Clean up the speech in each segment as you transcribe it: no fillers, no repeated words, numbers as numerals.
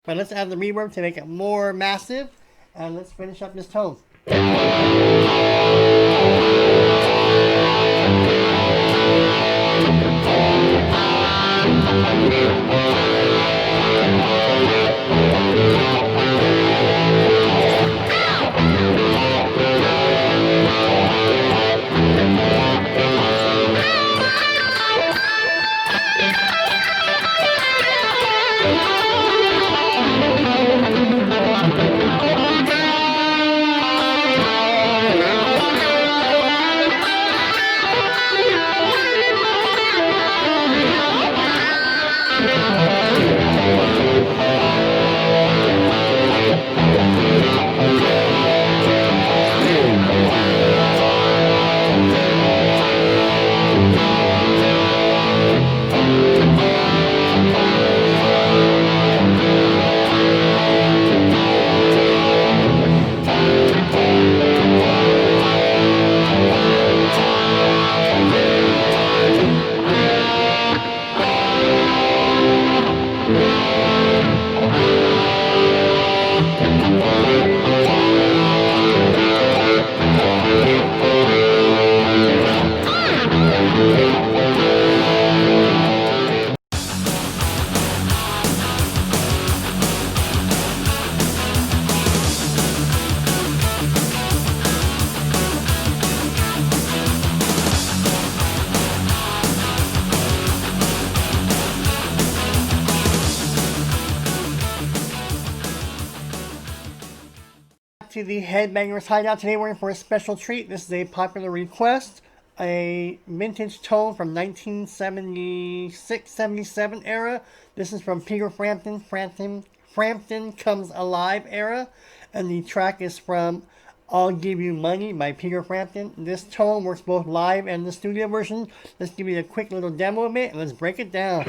but let's add the reverb to make it more massive, and let's finish up this tone. To the Headbangers Hideout. Today we're in for a special treat. This is a popular request, a vintage tone from 1976-77 era. This is from Peter Frampton, Frampton Comes Alive era, and the track is from I'll Give You Money by Peter Frampton. This tone works both live and the studio version. Let's give you a quick little demo of it and let's break it down.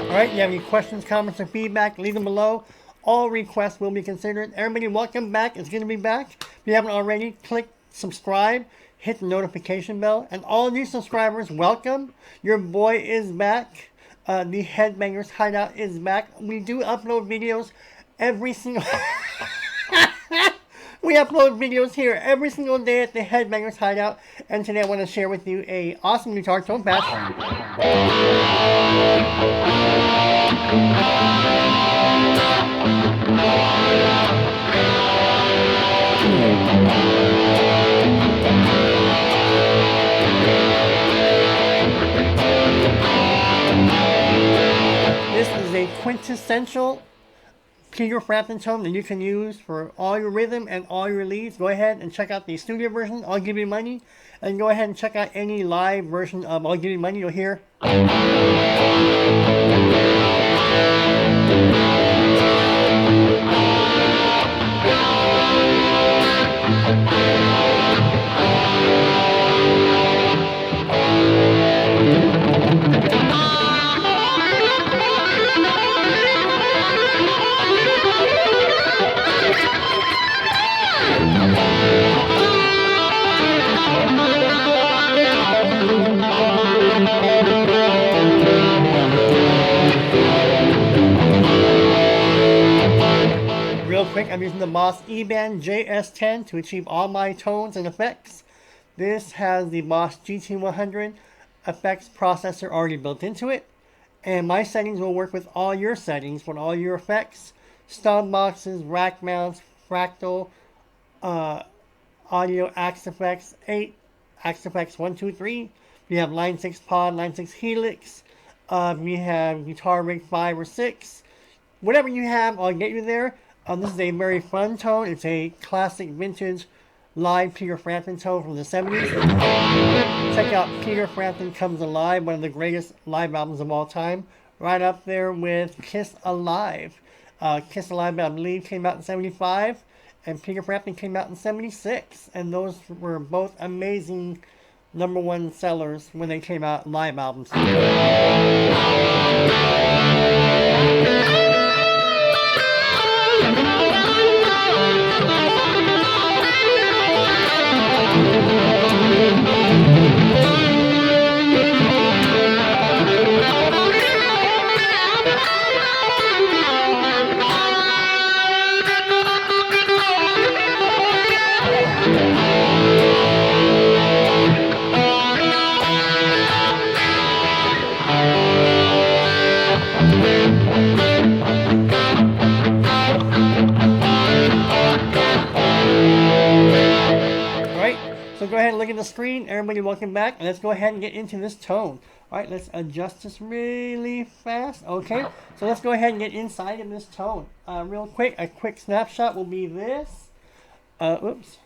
Alright, you have any questions, comments, or feedback, leave them below. All requests will be considered. Everybody, welcome back. It's good to be back. If you haven't already, click subscribe, hit the notification bell. And all new subscribers, welcome. Your boy is back. The Headbangers Hideout is back. We do upload videos every single... We upload videos here every single day at the Headbangers Hideout, and today I want to share with you a awesome guitar tone patch. This is a quintessential Peter Frampton tone that you can use for all your rhythm and all your leads. Go ahead and check out the studio version, I'll Give You Money, and go ahead and check out any live version of I'll Give You Money. You'll hear quick, I'm using the Boss eBand JS-10 to achieve all my tones and effects. This has the Boss GT100 effects processor already built into it. And my settings will work with all your settings, with all your effects, stub boxes, rack mounts, fractal, audio axe effects 8, axe effects 1, 2, 3. We have line 6 pod, line 6 helix. We have guitar rig 5 or 6. Whatever you have, I'll get you there. This is a very fun tone. It's a classic vintage live Peter Frampton tone from the 70's. Check out Peter Frampton Comes Alive, one of the greatest live albums of all time. Right up there with Kiss Alive. Kiss Alive, I believe, came out in 75. And Peter Frampton came out in 76. And those were both amazing #1 sellers when they came out live albums. So go ahead and look at the screen. Everybody, welcome back. And let's go ahead and get into this tone. All right, let's adjust this really fast. Okay, so let's go ahead and get inside of this tone. Real quick, a quick snapshot will be this. Oops.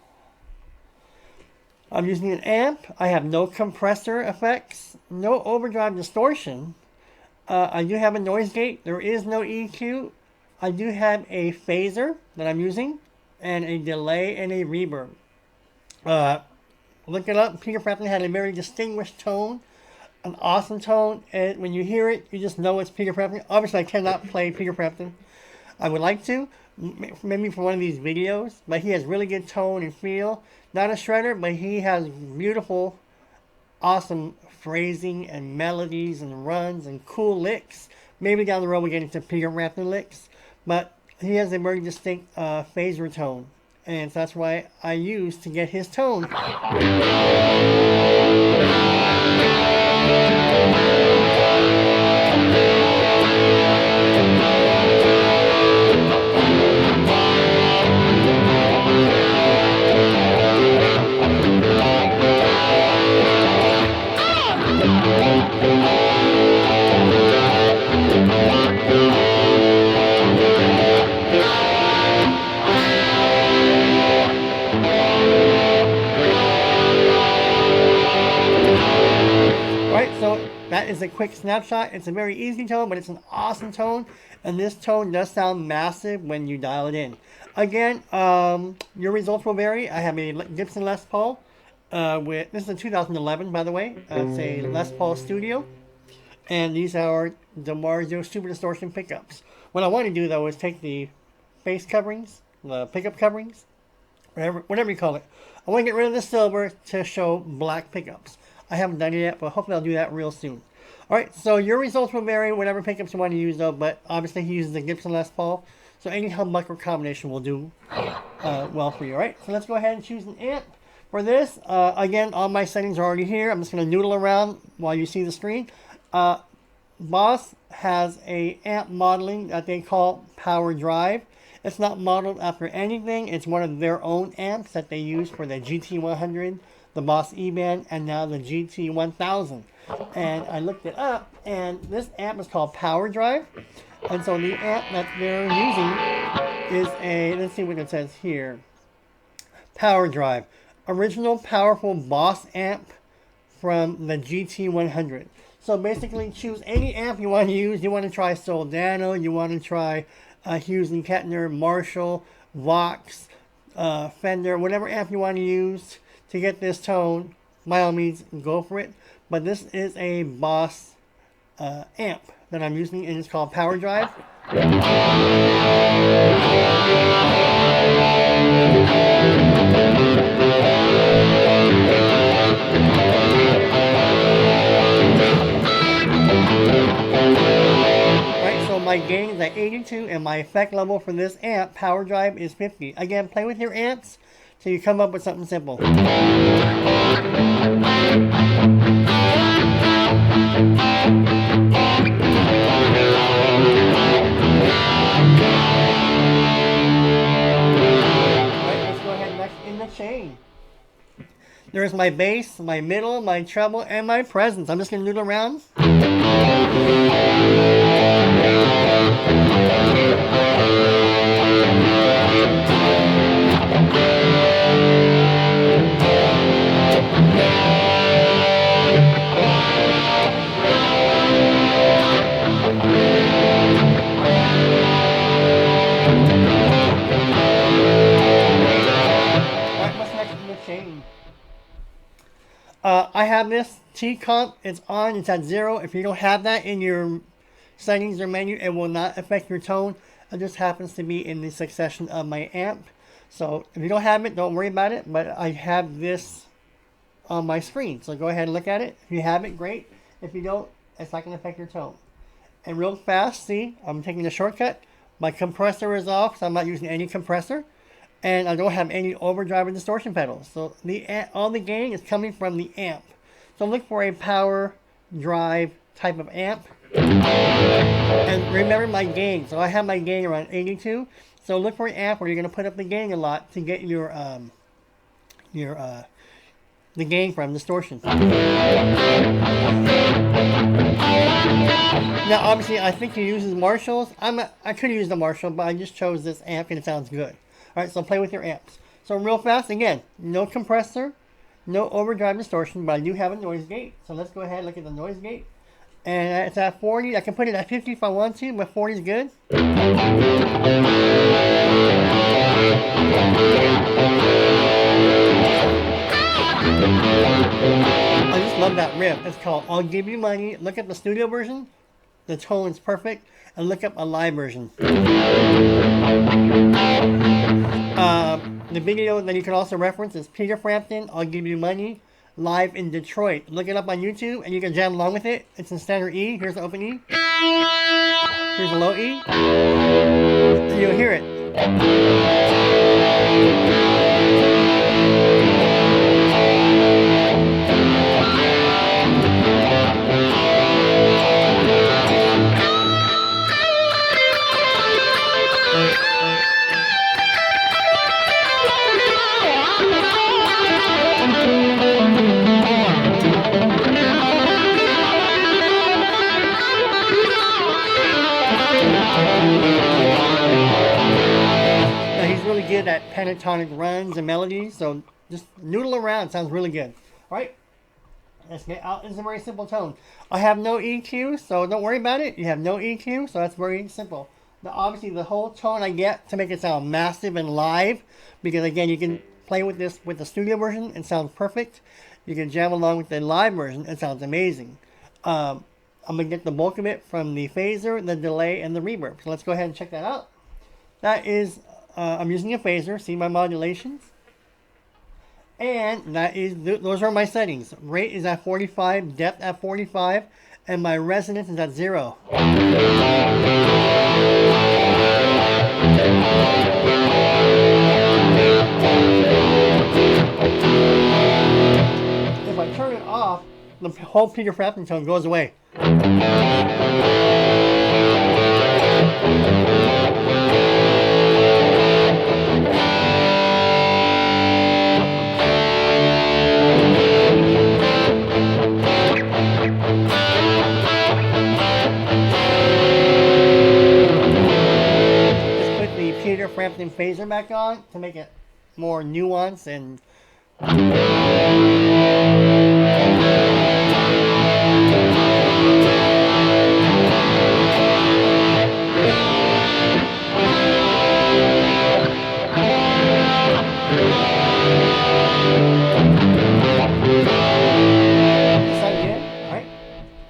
I'm using an amp. I have no compressor effects, no overdrive distortion. I do have a noise gate. There is no EQ. I do have a phaser that I'm using, and a delay and a reverb. Look it up. Peter Frampton had a very distinguished tone, an awesome tone, and when you hear it, you just know it's Peter Frampton. Obviously, I cannot play Peter Frampton. I would like to, maybe for one of these videos, but he has really good tone and feel. Not a shredder, but he has beautiful, awesome phrasing and melodies and runs and cool licks. Maybe down the road we get into Peter Frampton licks, but he has a very distinct phaser tone. And so that's why I use to get his tone. That is a quick snapshot. It's a very easy tone, but it's an awesome tone. And this tone does sound massive when you dial it in. Again, your results will vary. I have a Gibson Les Paul. This is a 2011, by the way. It's a Les Paul Studio. And these are the Marzio Super Distortion pickups. What I want to do, though, is take the bass coverings, the pickup coverings, whatever you call it. I want to get rid of the silver to show black pickups. I haven't done it yet, but hopefully I'll do that real soon. Alright, so your results will vary whatever pickups you want to use, though, but obviously he uses the Gibson Les Paul, so any humbucker combination will do well for you. Alright, so let's go ahead and choose an amp for this. Again, all my settings are already here. I'm just going to noodle around while you see the screen. Boss has a amp modeling that they call Power Drive. It's not modeled after anything. It's one of their own amps that they use for the GT100, the Boss eBand, and now the GT1000. And I looked it up, and this amp is called Power Drive. And so the amp that they're using is a, let's see what it says here. Power Drive. Original powerful Boss amp from the GT100. So basically choose any amp you want to use. You want to try Soldano, you want to try Hughes and Kettner, Marshall, Vox, Fender, whatever amp you want to use to get this tone, by all means, go for it. But this is a Boss amp that I'm using, and it's called Power Drive. Right, so my my gain is at 82 and my effect level for this amp, power drive, is 50. Again, play with your amps so you come up with something simple. Chain. There's my bass, my middle, my treble, and my presence. I'm just going to noodle around. I have this T-comp, it's on, it's at 0. If you don't have that in your settings or menu, it will not affect your tone. It just happens to be in the succession of my amp. So if you don't have it, don't worry about it, but I have this on my screen. So go ahead and look at it. If you have it, great. If you don't, it's not going to affect your tone. And real fast, see, I'm taking the shortcut. My compressor is off, so I'm not using any compressor. And I don't have any overdrive or distortion pedals. So all the gain is coming from the amp. So look for a power drive type of amp. And remember my gain. So I have my gain around 82. So look for an amp where you're going to put up the gain a lot to get the gain from distortion. Now obviously I think he uses Marshalls. I could use the Marshall, but I just chose this amp and it sounds good. Alright, so play with your amps. So real fast, again, no compressor, no overdrive distortion, but I do have a noise gate. So let's go ahead and look at the noise gate. And it's at 40. I can put it at 50 if I want to, but 40 is good. I just love that riff. It's called I'll Give You Money. Look at the studio version. The tone is perfect. And look up a live version. The video that you can also reference is Peter Frampton, I'll Give You Money, live in Detroit. Look it up on YouTube and you can jam along with it. It's in standard E. Here's the open E. Here's the low E. And you'll hear it. Good at pentatonic runs and melodies, so just noodle around. Sounds really good. Alright, let's get out. It's a very simple tone. I have no EQ, so don't worry about it. You have no EQ, so that's very simple. Now, obviously, the whole tone I get to make it sound massive and live, because again, you can play with this with the studio version. It sounds perfect. You can jam along with the live version. It sounds amazing. I'm going to get the bulk of it from the phaser, the delay, and the reverb. So let's go ahead and check that out. That is... I'm using a phaser, see my modulations, and that is those are my settings. Rate is at 45, depth at 45, and my resonance is at 0. If I turn it off, the whole Peter Frampton tone goes away. Frampton phaser back on to make it more nuanced and Alright,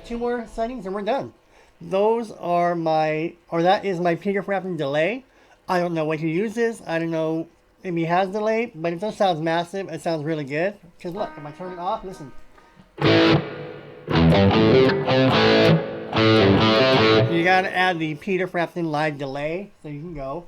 2 more settings and we're done. Those are that is my Peter Frampton delay. I don't know what he uses. I don't know if he has delay, but it does sound massive. It sounds really good. Because look, if I turn it off, listen. You You gotta add the Peter Frampton live delay, so you can go.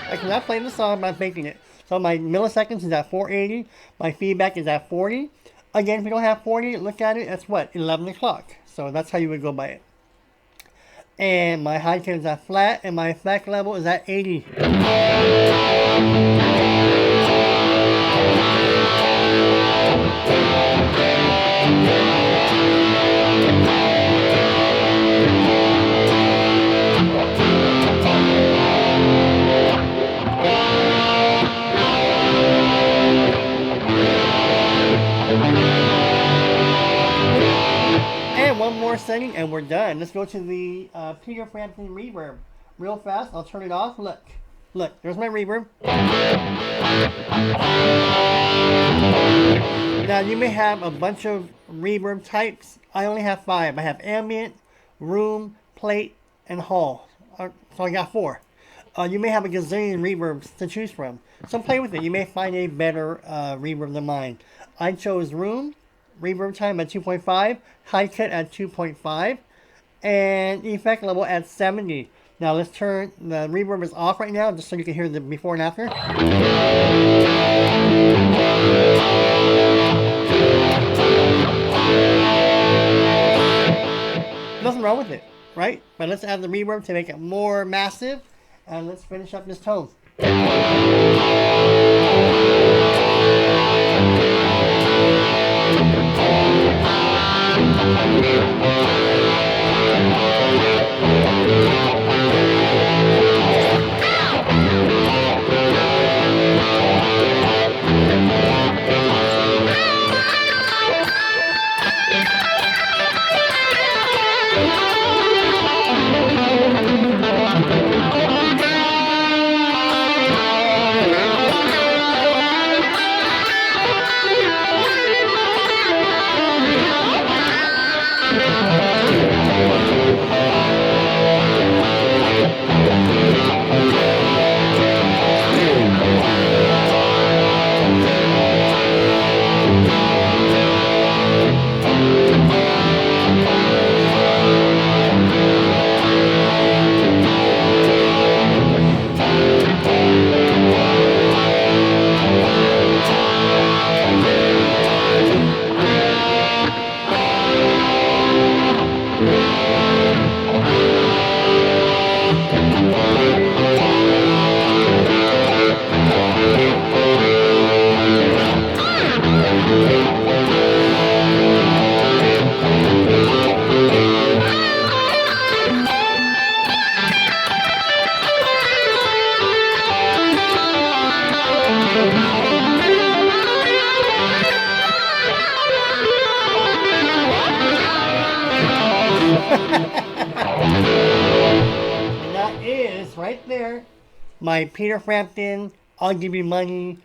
I cannot play the song, but I'm making it. So my milliseconds is at 480. My feedback is at 40. Again, if you don't have 40, look at it. That's what? 11 o'clock. So that's how you would go by it. And my high cut is at flat, and my effect level is at 80. And one more setting and we're done. Let's go to the Peter Frampton reverb. Real fast, I'll turn it off. Look, there's my reverb. Now you may have a bunch of reverb types. I only have 5. I have ambient, room, plate, and hall. So I got 4. You may have a gazillion reverbs to choose from. So play with it. You may find a better reverb than mine. I chose room, reverb time at 2.5, high cut at 2.5, and effect level at 70. Now let's turn, the reverb is off right now just so you can hear the before and after. Nothing wrong with it, right? But let's add the reverb to make it more massive, and let's finish up this tone. And that is right there my Peter Frampton, I'll Give You Money,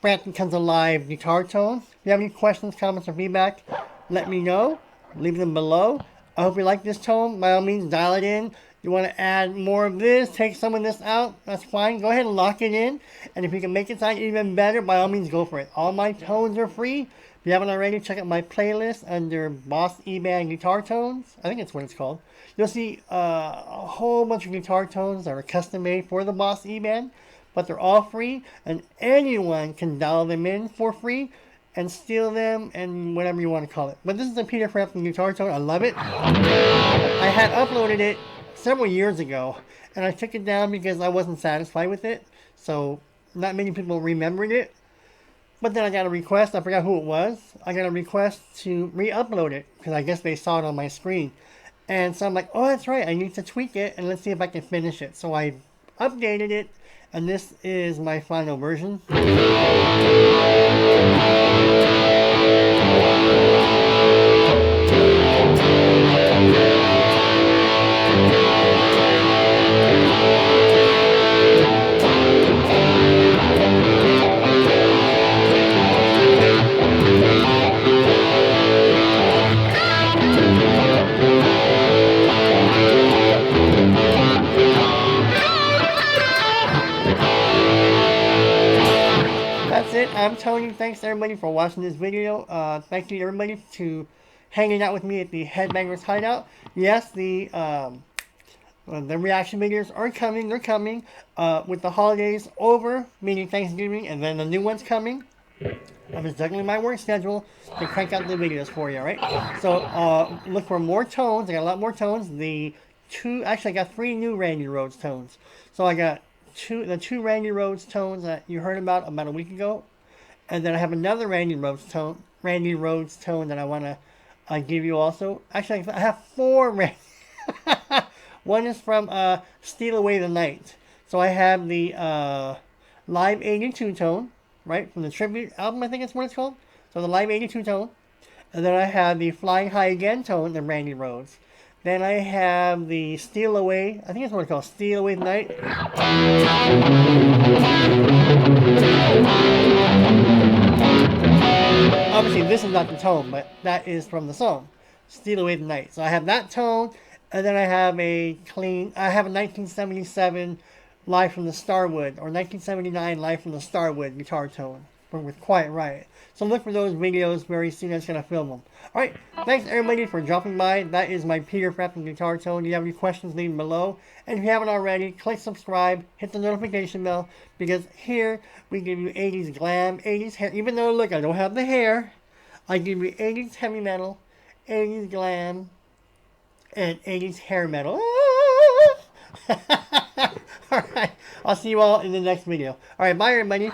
Frampton Comes Alive guitar tone. If you have any questions, comments, or feedback, let me know. Leave them below. I hope you like this tone. By all means, dial it in. You want to add more of this, take some of this out, that's fine. Go ahead and lock it in. And if you can make it sound even better, by all means, go for it. All my tones are free. If you haven't already, check out my playlist under Boss eBand Guitar Tones. I think that's what it's called. You'll see a whole bunch of guitar tones that are custom made for the Boss eBand, but they're all free, and anyone can dial them in for free and steal them and whatever you want to call it. But this is a Peter Frampton guitar tone. I love it. I had uploaded it several years ago, and I took it down because I wasn't satisfied with it. So not many people remembered it. But then I got a request. I forgot who it was. I got a request to re-upload it because I guess they saw it on my screen. And so I'm like, oh, that's right. I need to tweak it, and let's see if I can finish it. So I updated it, and this is my final version. it. I'm Tony. Thanks everybody for watching this video. Thank you everybody to hanging out with me at the Headbangers Hideout. Yes, the reaction videos are coming. They're coming with the holidays over, meaning Thanksgiving, and then the new one's coming. I'm just juggling my work schedule to crank out the videos for you, right? So look for more tones. I got a lot more tones. I got 3 new Randy Rhoads tones. So I got the two Randy Rhoads tones that you heard about a week ago, and then I have another Randy Rhoads tone that I want to give you also. Actually, I have 4 Randy. One is from Steal Away the Night. So I have the Live 82 tone, right, from the tribute album, I think that's what it's called. So the Live 82 tone. And then I have the Flying High Again tone, the Randy Rhoads. Then I have the Steal Away, I think that's what it's called, Steal Away the Night. Obviously, this is not the tone, but that is from the song, Steal Away the Night. So I have that tone, and then I have a 1977 Live from the Starwood, or 1979 Live from the Starwood guitar tone, with Quiet Riot. So look for those videos very soon. I'm going to film them. Alright, thanks everybody for dropping by. That is my Peter Frampton guitar tone. If you have any questions, leave them below. And if you haven't already, click subscribe, hit the notification bell, because here we give you 80s glam, 80s hair. Even though, look, I don't have the hair, I give you 80s heavy metal, 80s glam, and 80s hair metal. Alright, I'll see you all in the next video. Alright, bye everybody.